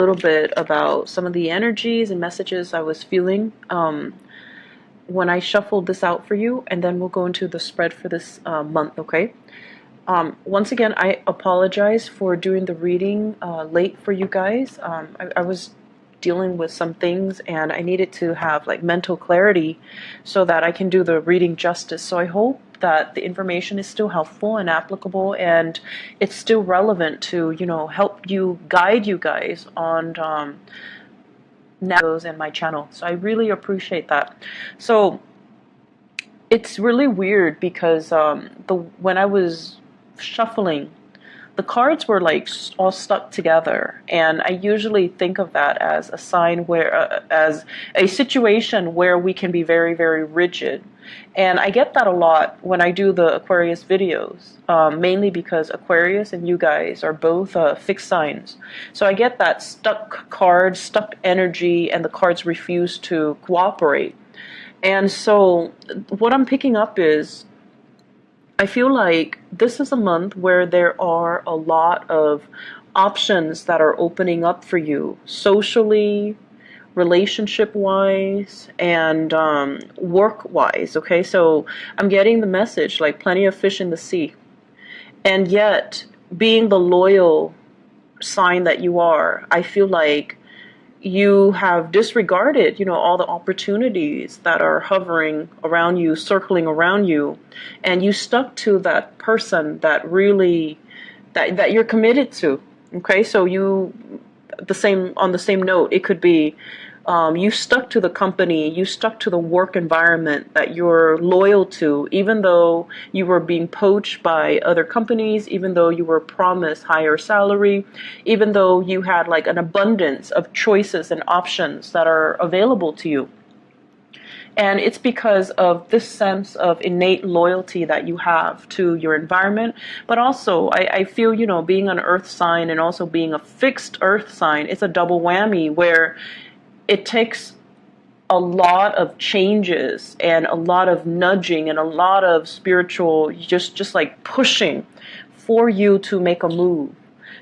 little bit about some of the energies and messages I was feeling when I shuffled this out for you, and then we'll go into the spread for this month, okay? Once again, I apologize for doing the reading late for you guys. I was dealing with some things and I needed to have like mental clarity so that I can do the reading justice. So I hope that the information is still helpful and applicable, and it's still relevant to, you know, help you, guide you guys on videos and my channel. So I really appreciate that. So it's really weird because when I was shuffling, the cards were like all stuck together, and I usually think of that as a sign where, as a situation where we can be very, very rigid. And I get that a lot when I do the Aquarius videos, mainly because Aquarius and you guys are both fixed signs. So I get that stuck cards, stuck energy, and the cards refuse to cooperate. And so what I'm picking up is, I feel like this is a month where there are a lot of options that are opening up for you socially, relationship-wise, and work-wise, okay? So I'm getting the message, like plenty of fish in the sea. And yet, being the loyal sign that you are, I feel like you have disregarded, you know, all the opportunities that are hovering around you, circling around you, and you stuck to that person that really, that you're committed to. Okay, so you, on the same note, it could be you stuck to the company, you stuck to the work environment that you're loyal to, even though you were being poached by other companies, even though you were promised higher salary, even though you had like an abundance of choices and options that are available to you. And it's because of this sense of innate loyalty that you have to your environment. But also, I feel, you know, being an earth sign and also being a fixed earth sign, it's a double whammy where it takes a lot of changes and a lot of nudging and a lot of spiritual, just like pushing for you to make a move.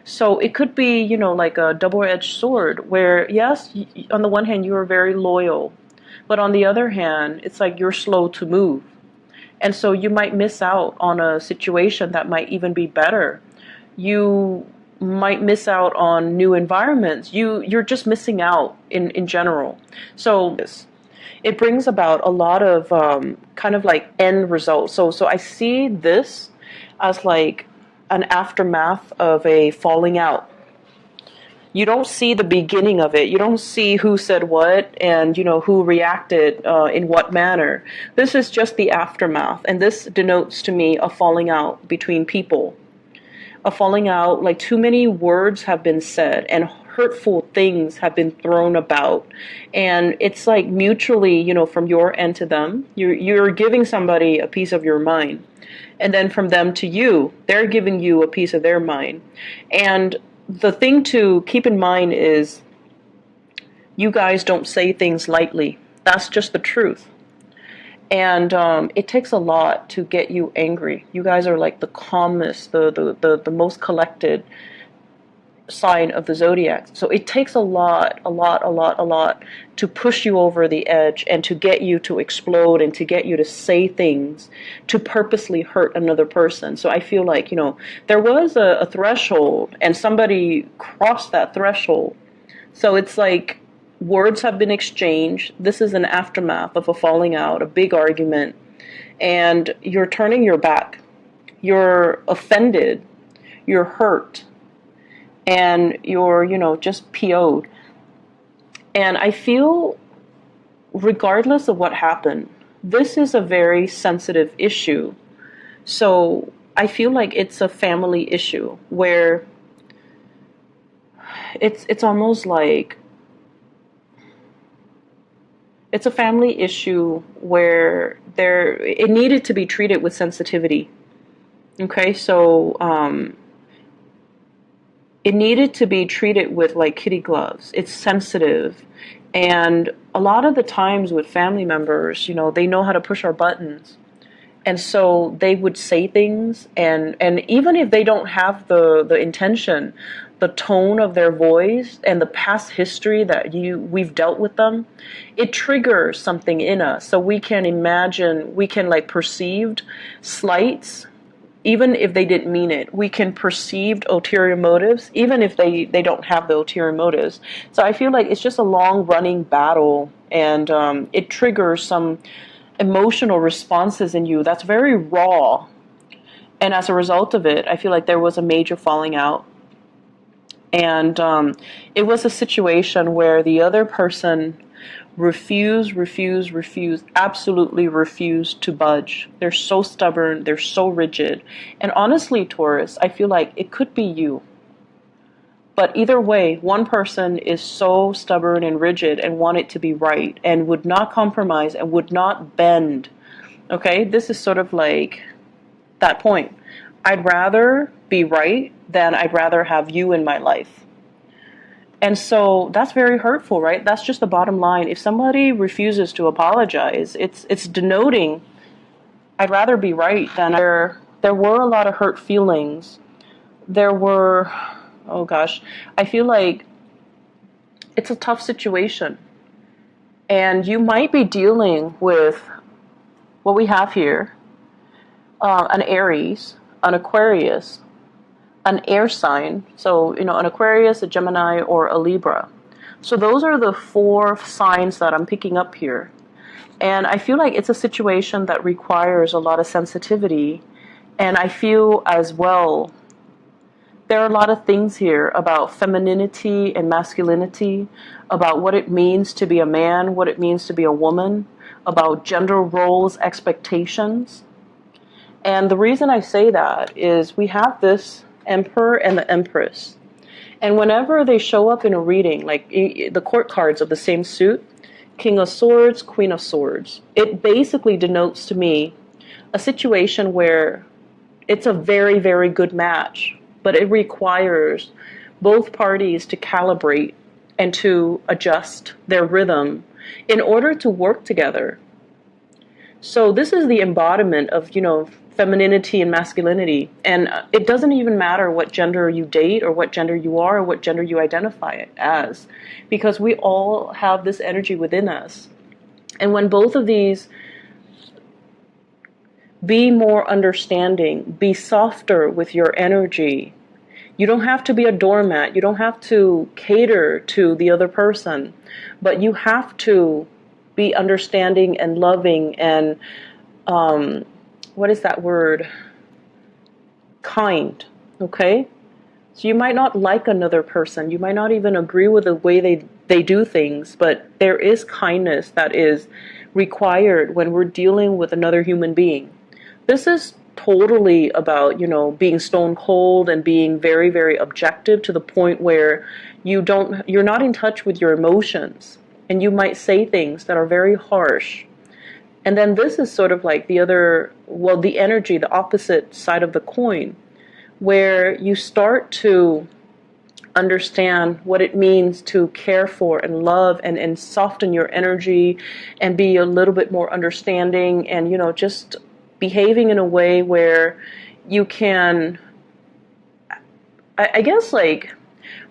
So it could be, you know, like a double-edged sword where, yes, on the one hand, you are very loyal, but on the other hand, it's like you're slow to move. And so you might miss out on a situation that might even be better. You might miss out on new environments. You're just missing out in general. So it brings about a lot of kind of like end results. So I see this as like an aftermath of a falling out. You don't see the beginning of it. You don't see who said what and, you know, who reacted in what manner. This is just the aftermath, and this denotes to me a falling out between people. A falling out, like too many words have been said and hurtful things have been thrown about, and it's like mutually, you know, from your end to them, you're giving somebody a piece of your mind, and then from them to you, they're giving you a piece of their mind. And the thing to keep in mind is, you guys don't say things lightly. That's just the truth. And it takes a lot to get you angry. You guys are like the calmest, the most collected sign of the zodiac. So it takes a lot to push you over the edge and to get you to explode and to get you to say things to purposely hurt another person. So I feel like, you know, there was a threshold and somebody crossed that threshold. So it's like, words have been exchanged. This is an aftermath of a falling out, a big argument, and you're turning your back. You're offended. You're hurt. And you're, you know, just PO'd. And I feel, regardless of what happened, this is a very sensitive issue. So I feel like it's a family issue where it's almost like, it's a family issue where it needed to be treated with sensitivity. Okay, so it needed to be treated with like kitty gloves. It's sensitive. And a lot of the times with family members, you know, they know how to push our buttons. And so they would say things, and even if they don't have the intention, the tone of their voice and the past history that we've dealt with them, it triggers something in us. So we can imagine, we can like perceived slights, even if they didn't mean it. We can perceive ulterior motives, even if they don't have the ulterior motives. So I feel like it's just a long running battle, and it triggers some emotional responses in you that's very raw. And as a result of it, I feel like there was a major falling out. And it was a situation where the other person refused, absolutely refused to budge. They're so stubborn, they're so rigid. And honestly, Taurus, I feel like it could be you. But either way, one person is so stubborn and rigid and want it to be right and would not compromise and would not bend. Okay, this is sort of like that point. I'd rather be right than I'd rather have you in my life. And so that's very hurtful, right? That's just the bottom line. If somebody refuses to apologize, it's denoting I'd rather be right than there were a lot of hurt feelings. There were, oh gosh, I feel like it's a tough situation. And you might be dealing with what we have here, an Aries, an Aquarius, an air sign, so, an Aquarius, a Gemini, or a Libra. So those are the 4 signs that I'm picking up here. And I feel like it's a situation that requires a lot of sensitivity. And I feel as well, there are a lot of things here about femininity and masculinity, about what it means to be a man, what it means to be a woman, about gender roles, expectations. And the reason I say that is we have this Emperor and the Empress. And whenever they show up in a reading, like the court cards of the same suit, King of Swords, Queen of Swords, it basically denotes to me a situation where it's a very, very good match, but it requires both parties to calibrate and to adjust their rhythm in order to work together. So this is the embodiment of, femininity and masculinity. And it doesn't even matter what gender you date or what gender you are or what gender you identify as, because we all have this energy within us. And when both of these, be more understanding, be softer with your energy. You don't have to be a doormat. You don't have to cater to the other person, but you have to be understanding and loving and, what is that word? Kind, okay? So you might not like another person. You might not even agree with the way they do things, but there is kindness that is required when we're dealing with another human being. This is totally about, being stone cold and being very, very objective to the point where you're not in touch with your emotions, and you might say things that are very harsh. And then this is sort of like the energy, the opposite side of the coin, where you start to understand what it means to care for and love and soften your energy and be a little bit more understanding and, just behaving in a way where you can, I guess, like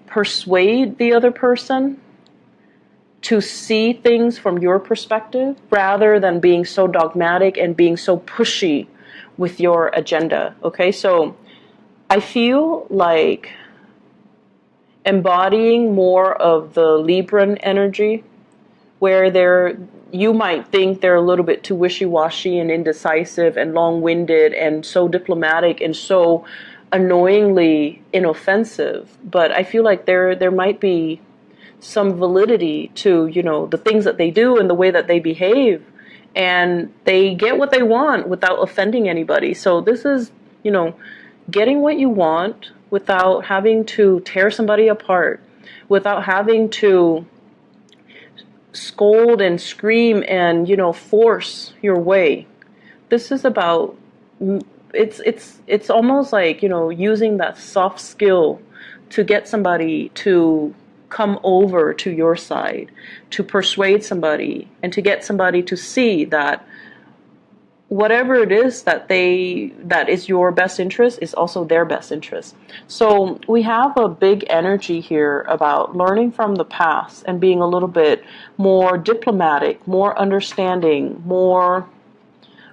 persuade the other person to see things from your perspective rather than being so dogmatic and being so pushy with your agenda. Okay, so I feel like embodying more of the Libran energy, where you might think they're a little bit too wishy-washy and indecisive and long-winded and so diplomatic and so annoyingly inoffensive. But I feel like there might be some validity to, the things that they do and the way that they behave, and they get what they want without offending anybody. So this is, getting what you want without having to tear somebody apart, without having to scold and scream and, force your way. This is about, it's almost like, using that soft skill to get somebody to come over to your side, to persuade somebody, and to get somebody to see that whatever it is that is your best interest is also their best interest. So we have a big energy here about learning from the past and being a little bit more diplomatic, more understanding, more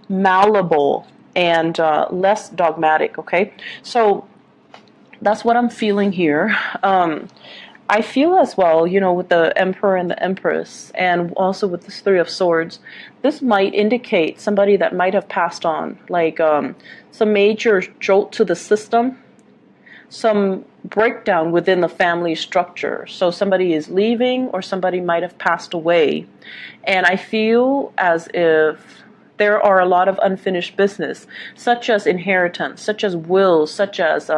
malleable, and less dogmatic. Okay, so that's what I'm feeling here. I feel as well, with the Emperor and the Empress, and also with this Three of Swords, this might indicate somebody that might have passed on, like some major jolt to the system, some breakdown within the family structure. So somebody is leaving, or somebody might have passed away. And I feel as if there are a lot of unfinished business, such as inheritance, such as wills, such as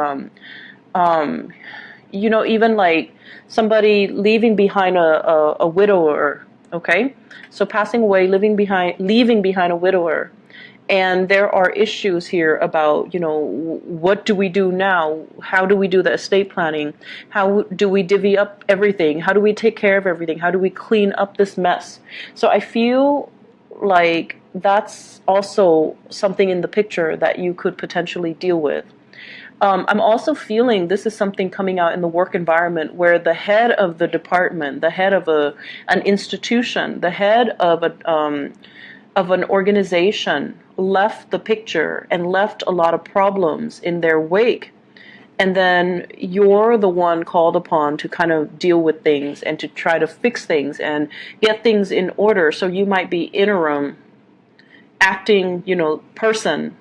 even like somebody leaving behind a widower, okay? So passing away, leaving behind a widower. And there are issues here about, what do we do now? How do we do the estate planning? How do we divvy up everything? How do we take care of everything? How do we clean up this mess? So I feel like that's also something in the picture that you could potentially deal with. I'm also feeling this is something coming out in the work environment where the head of the department, the head of an institution, the head of an organization left the picture and left a lot of problems in their wake. And then you're the one called upon to kind of deal with things and to try to fix things and get things in order. So you might be interim acting, person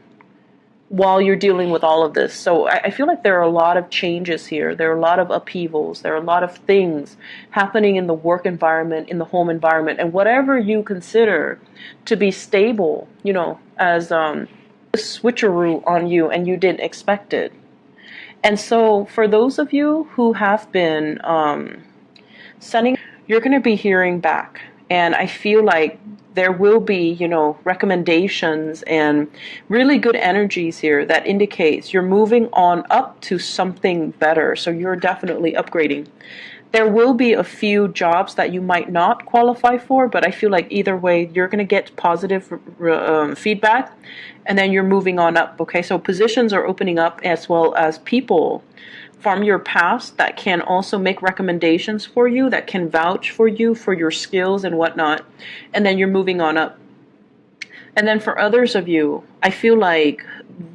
while you're dealing with all of this. So I feel like there are a lot of changes here. There are a lot of upheavals. There are a lot of things happening in the work environment, in the home environment, and whatever you consider to be stable, as a switcheroo on you and you didn't expect it. And so for those of you who have been sending, you're going to be hearing back. And I feel like there will be, recommendations and really good energies here that indicates you're moving on up to something better. So you're definitely upgrading. There will be a few jobs that you might not qualify for, but I feel like either way, you're going to get positive feedback, and then you're moving on up. Okay, so positions are opening up, as well as people from your past that can also make recommendations for you, that can vouch for you, for your skills and whatnot. And then you're moving on up. And then for others of you, I feel like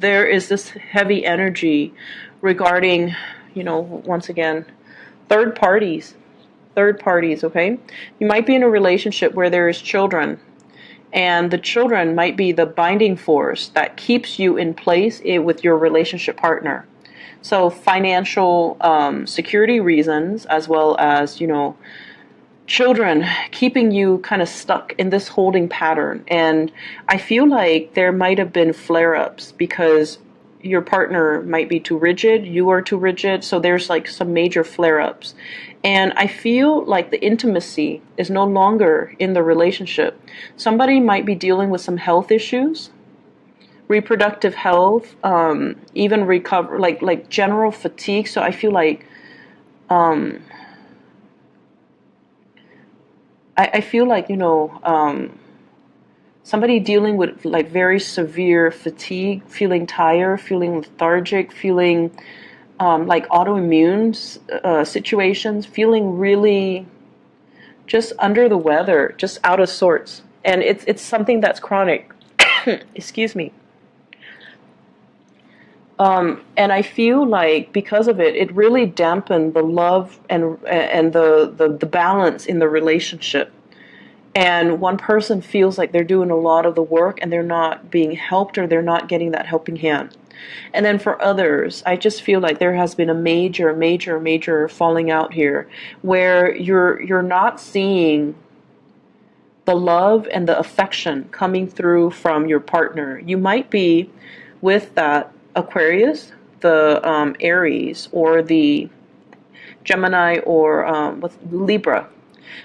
there is this heavy energy regarding, once again, third parties, okay? You might be in a relationship where there is children, and the children might be the binding force that keeps you in place with your relationship partner. So financial security reasons, as well as, children keeping you kind of stuck in this holding pattern. And I feel like there might have been flare-ups because your partner might be too rigid, you are too rigid, so there's like some major flare-ups. And I feel like the intimacy is no longer in the relationship. Somebody might be dealing with some health issues, reproductive health, even recover, like general fatigue. So I feel like I feel like somebody dealing with like very severe fatigue, feeling tired, feeling lethargic, feeling like autoimmune situations, feeling really just under the weather, just out of sorts. And it's something that's chronic. Excuse me. And I feel like because of it, it really dampened the love and the balance in the relationship. And one person feels like they're doing a lot of the work and they're not being helped, or they're not getting that helping hand. And then for others, I just feel like there has been a major falling out here where you're not seeing the love and the affection coming through from your partner. You might be with that Aquarius, the Aries, or the Gemini, or with Libra.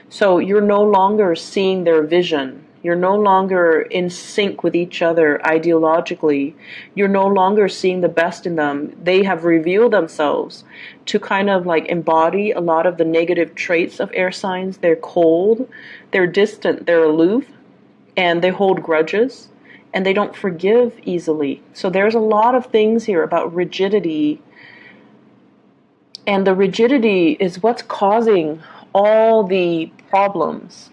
So you're no longer seeing their vision. You're no longer in sync with each other ideologically. You're no longer seeing the best in them. They have revealed themselves to kind of like embody a lot of the negative traits of air signs. They're cold, they're distant, they're aloof, and they hold grudges. and they don't forgive easily. So there's a lot of things here about rigidity, and the rigidity is what's causing all the problems.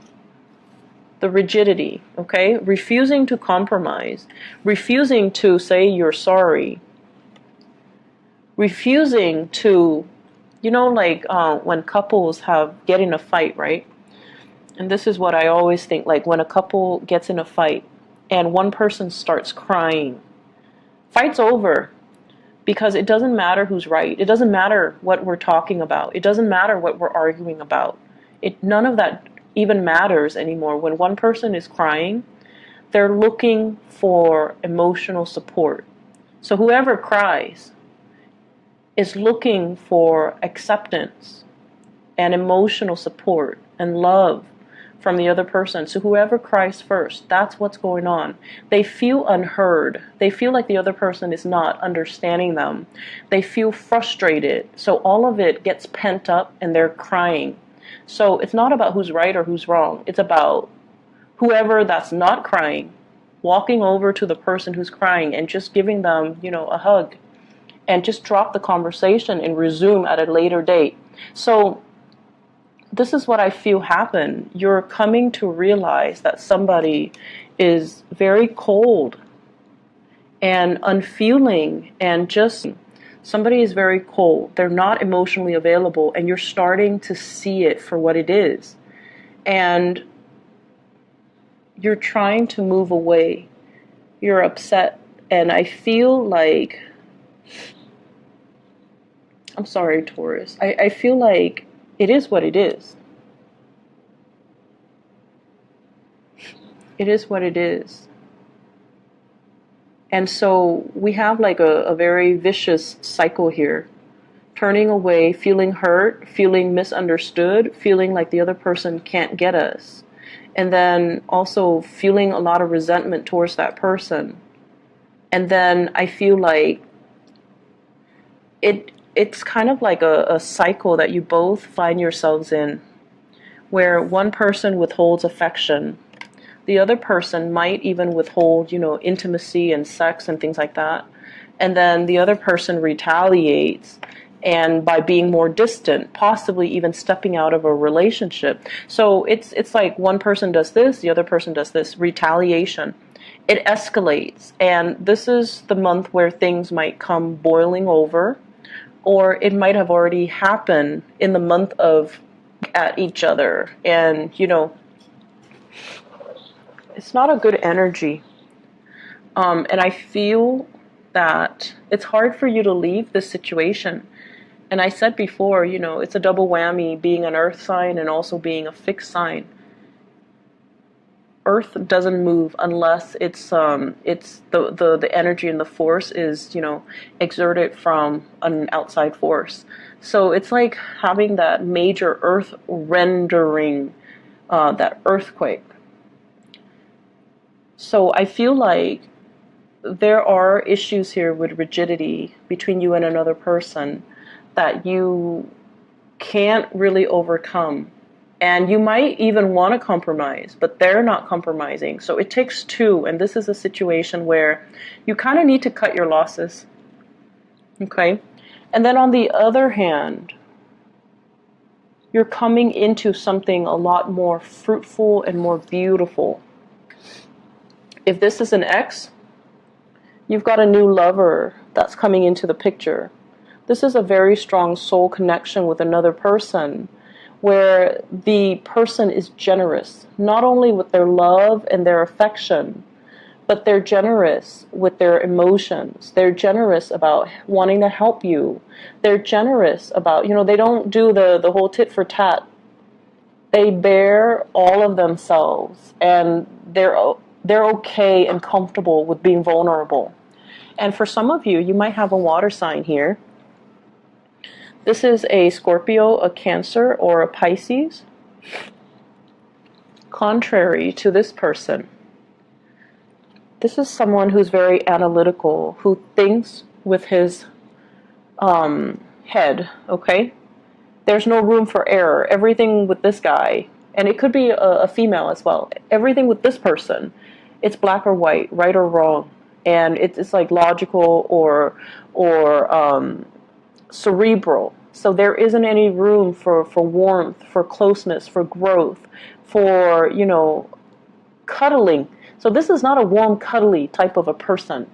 The rigidity, okay? Refusing to compromise, refusing to say you're sorry, refusing to, like when couples get in a fight, right? And this is what I always think, like when a couple gets in a fight and one person starts crying, fight's over, because it doesn't matter who's right. It doesn't matter what we're talking about. It doesn't matter what we're arguing about. None of that even matters anymore. When one person is crying, they're looking for emotional support. So whoever cries is looking for acceptance and emotional support and love from the other person. So whoever cries first, that's what's going on. They feel unheard. They feel like the other person is not understanding them. They feel frustrated. So all of it gets pent up and they're crying. So it's not about who's right or who's wrong. It's about whoever that's not crying, walking over to the person who's crying and just giving them, a hug, and just drop the conversation and resume at a later date. So this is what I feel happen. You're coming to realize that somebody is very cold and unfeeling, and just somebody is very cold. They're not emotionally available, and you're starting to see it for what it is. And you're trying to move away. You're upset, and I feel like, I'm sorry, Taurus, I feel like it is what it is. It is what it is. And so we have like a very vicious cycle here. Turning away, feeling hurt, feeling misunderstood, feeling like the other person can't get us. And then also feeling a lot of resentment towards that person. And then I feel like it's kind of like a cycle that you both find yourselves in, where one person withholds affection. The other person might even withhold, intimacy and sex and things like that. And then the other person retaliates, and by being more distant, possibly even stepping out of a relationship. So it's like one person does this, the other person does this, retaliation. It escalates, and this is the month where things might come boiling over, or it might have already happened in the month of at each other. And, it's not a good energy. And I feel that it's hard for you to leave this situation. And I said before, it's a double whammy, being an earth sign and also being a fixed sign. Earth doesn't move unless it's the energy and the force is, exerted from an outside force. So it's like having that major earth rendering, that earthquake. So I feel like there are issues here with rigidity between you and another person that you can't really overcome. And you might even want to compromise, but they're not compromising. So it takes two, and this is a situation where you kind of need to cut your losses. Okay? And then on the other hand, you're coming into something a lot more fruitful and more beautiful. If this is an ex, you've got a new lover that's coming into the picture. This is a very strong soul connection with another person, where the person is generous, not only with their love and their affection, but they're generous with their emotions. They're generous about wanting to help you. They're generous about, they don't do the whole tit for tat. They bear all of themselves, and they're okay and comfortable with being vulnerable. And for some of you, you might have a water sign here. This is a Scorpio, a Cancer, or a Pisces. Contrary to this person, this is someone who's very analytical, who thinks with his head, okay? There's no room for error. Everything with this guy, and it could be a female as well, everything with this person it's black or white, right or wrong, and it's like logical or cerebral. So there isn't any room for warmth, for closeness, for growth, for, cuddling. So this is not a warm, cuddly type of a person.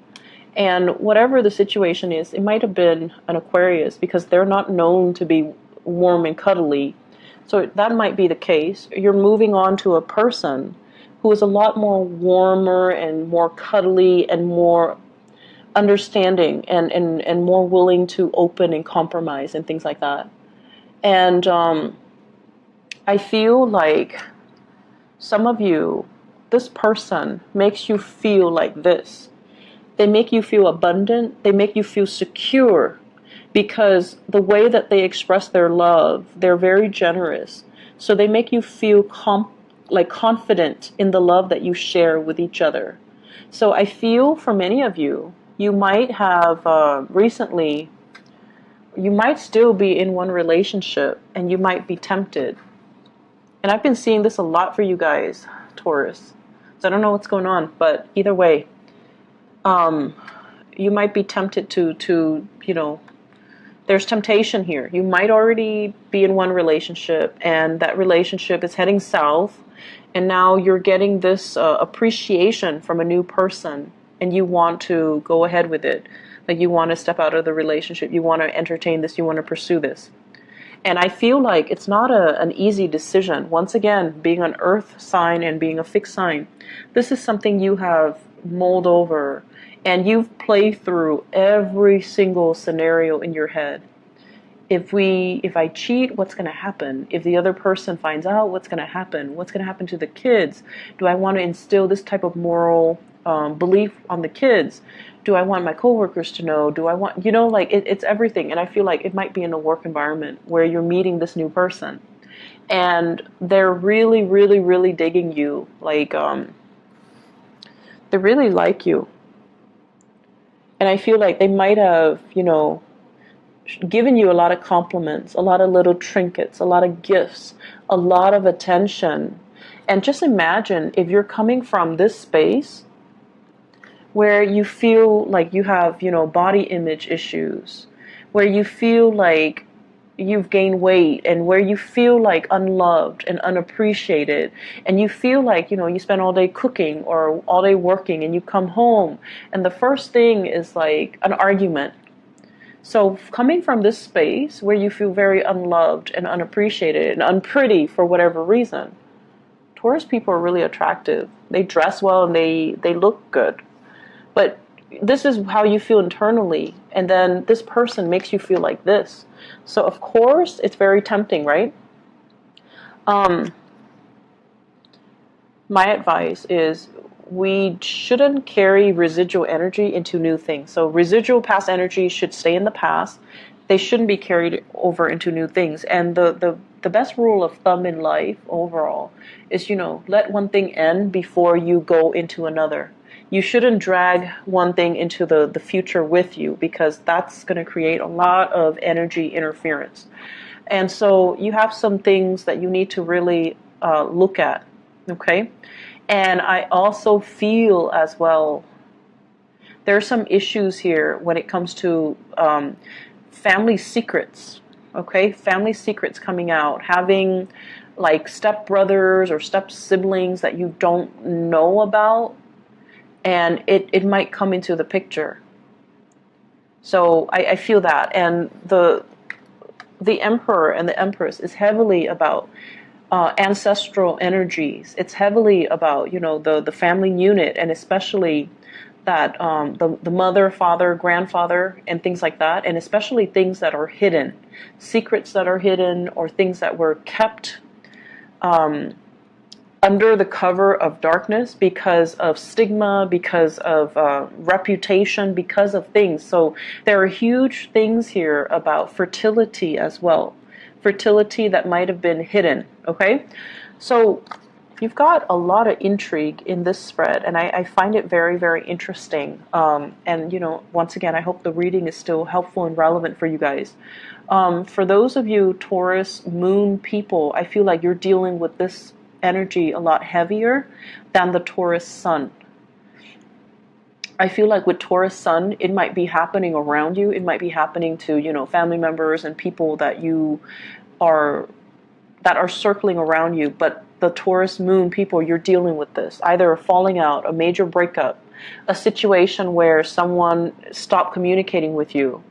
And whatever the situation is, it might have been an Aquarius because they're not known to be warm and cuddly. So that might be the case. You're moving on to a person who is a lot more warmer and more cuddly and more understanding and more willing to open and compromise and things like that. And I feel like some of you, this person makes you feel like this. They make you feel abundant. They make you feel secure because the way that they express their love, they're very generous. So they make you feel confident in the love that you share with each other. So I feel for many of you, you might have recently, you might still be in one relationship and you might be tempted. And I've been seeing this a lot for you guys, Taurus. So I don't know what's going on, but either way, you might be tempted to there's temptation here. You might already be in one relationship and that relationship is heading south, and now you're getting this appreciation from a new person and you want to go ahead with it. Like you want to step out of the relationship, you want to entertain this, you want to pursue this. And I feel like it's not an easy decision. Once again, being an earth sign and being a fixed sign, this is something you have mulled over and you've played through every single scenario in your head. If I cheat, what's going to happen? If the other person finds out, what's going to happen? What's going to happen to the kids? Do I want to instill this type of moral belief on the kids? Do I want my coworkers to know? Do I want, it's everything. And I feel like it might be in a work environment where you're meeting this new person and they're really, really, really digging you. Like, they really like you. And I feel like they might have, given you a lot of compliments, a lot of little trinkets, a lot of gifts, a lot of attention. And just imagine if you're coming from this space where you feel like you have, body image issues, where you feel like you've gained weight, and where you feel like unloved and unappreciated, and you feel like, you spend all day cooking or all day working and you come home and the first thing is like an argument. So coming from this space where you feel very unloved and unappreciated and unpretty for whatever reason, Taurus people are really attractive. They dress well and they look good. But this is how you feel internally, and then this person makes you feel like this. So of course it's very tempting, right? My advice is we shouldn't carry residual energy into new things. So residual past energy should stay in the past. They shouldn't be carried over into new things. And the best rule of thumb in life overall is, let one thing end before you go into another. You shouldn't drag one thing into the future with you, because that's going to create a lot of energy interference. And so you have some things that you need to really look at, okay? And I also feel as well, there are some issues here when it comes to family secrets, okay? Family secrets coming out, having like step brothers or step siblings that you don't know about, and it might come into the picture. So I feel that. And the Emperor and the Empress is heavily about ancestral energies. It's heavily about, the family unit, and especially that the mother, father, grandfather, and things like that, and especially things that are hidden, secrets that are hidden, or things that were kept under the cover of darkness because of stigma, because of reputation, because of things. So there are huge things here about fertility as well. Fertility that might have been hidden, okay? So you've got a lot of intrigue in this spread, and I find it very, very interesting. And, once again, I hope the reading is still helpful and relevant for you guys. For those of you Taurus moon people, I feel like you're dealing with this energy a lot heavier than the Taurus sun. I feel like with Taurus Sun, it might be happening around you. It might be happening to, you know, family members and people that you are that are circling around you. But the Taurus Moon people, you're dealing with this. Either a falling out, a major breakup, a situation where someone stopped communicating with you,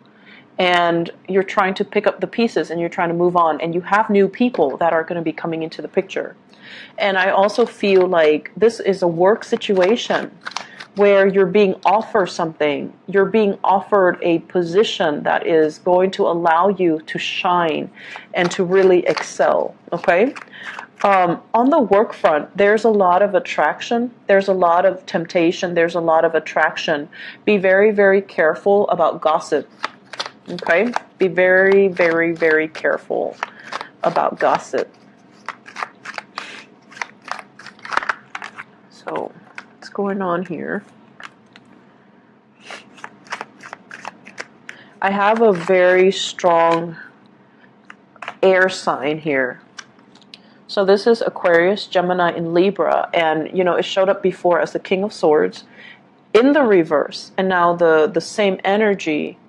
and you're trying to pick up the pieces and you're trying to move on, and you have new people that are going to be coming into the picture. And I also feel like this is a work situation where you're being offered something. You're being offered a position that is going to allow you to shine and to really excel, okay? On the work front, there's a lot of attraction. There's a lot of temptation. There's a lot of attraction. Be very, very careful about gossip, okay? Be very, very, very careful about gossip. So, what's going on here? I have a very strong air sign here. So this is Aquarius, Gemini, and Libra. And, you know, it showed up before as the King of Swords in the reverse. And now the same energy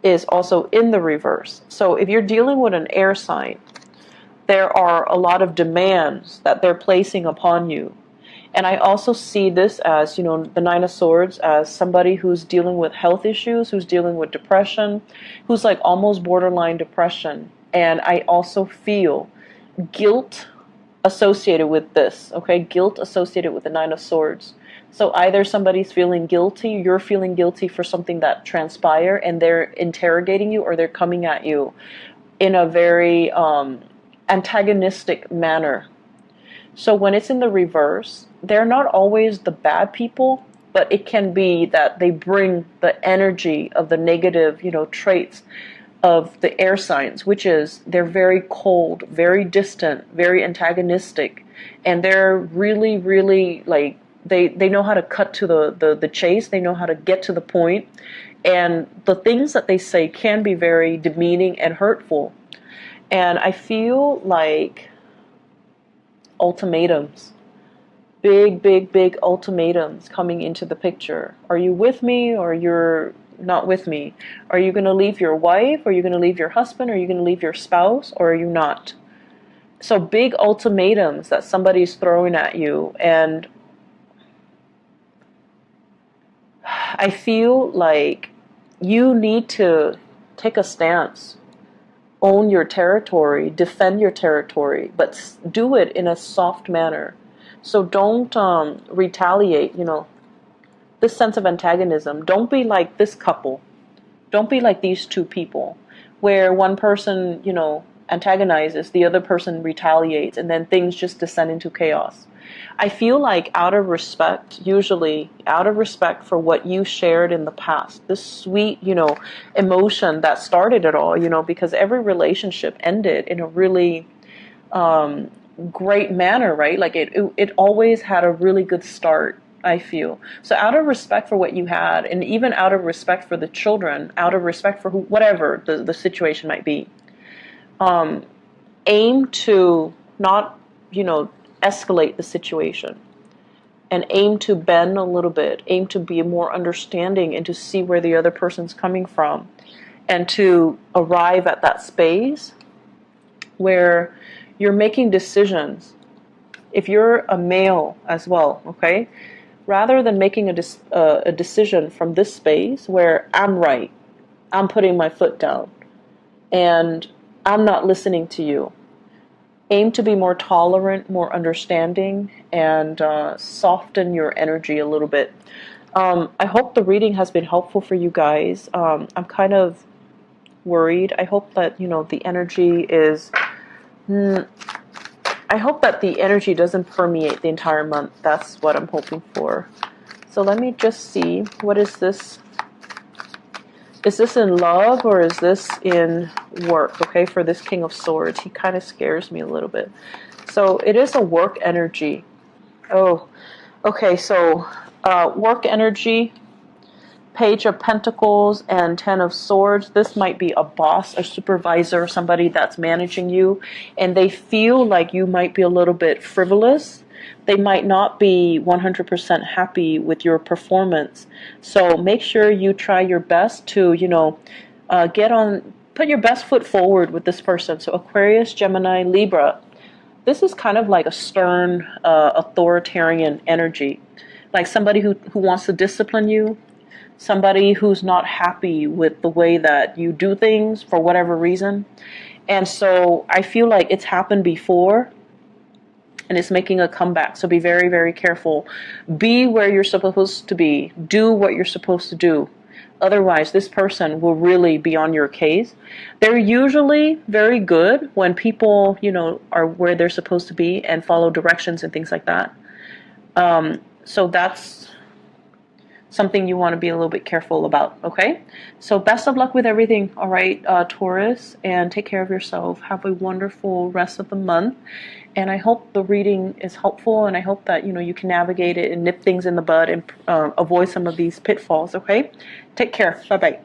is also in the reverse. So if you're dealing with an air sign, there are a lot of demands that they're placing upon you. And I also see this as, you know, the Nine of Swords as somebody who's dealing with health issues, who's dealing with depression, who's like almost borderline depression. And I also feel guilt associated with this, okay? Guilt associated with the Nine of Swords. So either somebody's feeling guilty, you're feeling guilty for something that transpired, and they're interrogating you, or they're coming at you in a very antagonistic manner. So when it's in the reverse, they're not always the bad people, but it can be that they bring the energy of the negative, you know, traits of the air signs, which is they're very cold, very distant, very antagonistic, and they're really, really like they know how to cut to the chase. They know how to get to the point, and the things that they say can be very demeaning and hurtful. And I feel like ultimatums, big ultimatums coming into the picture. Are you with me, or you're not with me? Are you going to leave your wife? Are you going to leave your husband? Are you going to leave your spouse? Or are you not? So big ultimatums that somebody's throwing at you. And I feel like you need to take a stance, own your territory, defend your territory, but do it in a soft manner. So don't retaliate, you know, this sense of antagonism. Don't be like this couple. Don't be like these two people, where one person, you know, antagonizes, the other person retaliates, and then things just descend into chaos. I feel like out of respect, usually out of respect for what you shared in the past, this sweet, you know, emotion that started it all, you know, because every relationship ended in a really great manner, right? Like it always had a really good start, I feel. So out of respect for what you had, and even out of respect for the children, out of respect for whatever the situation might be, aim to not, you know, escalate the situation, and aim to bend a little bit, aim to be more understanding and to see where the other person's coming from, and to arrive at that space where you're making decisions. If you're a male as well, okay, rather than making a decision from this space where I'm right, I'm putting my foot down, and I'm not listening to you, aim to be more tolerant, more understanding, and soften your energy a little bit. I hope the reading has been helpful for you guys. I'm kind of worried. I hope that, you know, the energy is... I hope that the energy doesn't permeate the entire month. That's what I'm hoping for. So let me just see. What is this? Is this in love, or is this in work? Okay, for this King of Swords. He kind of scares me a little bit. So it is a work energy. Oh, okay, so work energy. Page of Pentacles and Ten of Swords. This might be a boss, a supervisor, somebody that's managing you, and they feel like you might be a little bit frivolous. They might not be 100% happy with your performance. So make sure you try your best to, put your best foot forward with this person. So Aquarius, Gemini, Libra. This is kind of like a stern, authoritarian energy. Like somebody who wants to discipline you, somebody who's not happy with the way that you do things for whatever reason. And so I feel like it's happened before and it's making a comeback. So be very, very careful. Be where you're supposed to be. Do what you're supposed to do. Otherwise, this person will really be on your case. They're usually very good when people, are where they're supposed to be and follow directions and things like that. So that's something you want to be a little bit careful about, okay? So best of luck with everything, all right, Taurus, and take care of yourself. Have a wonderful rest of the month, and I hope the reading is helpful, and I hope that, you can navigate it and nip things in the bud and avoid some of these pitfalls, okay? Take care. Bye-bye.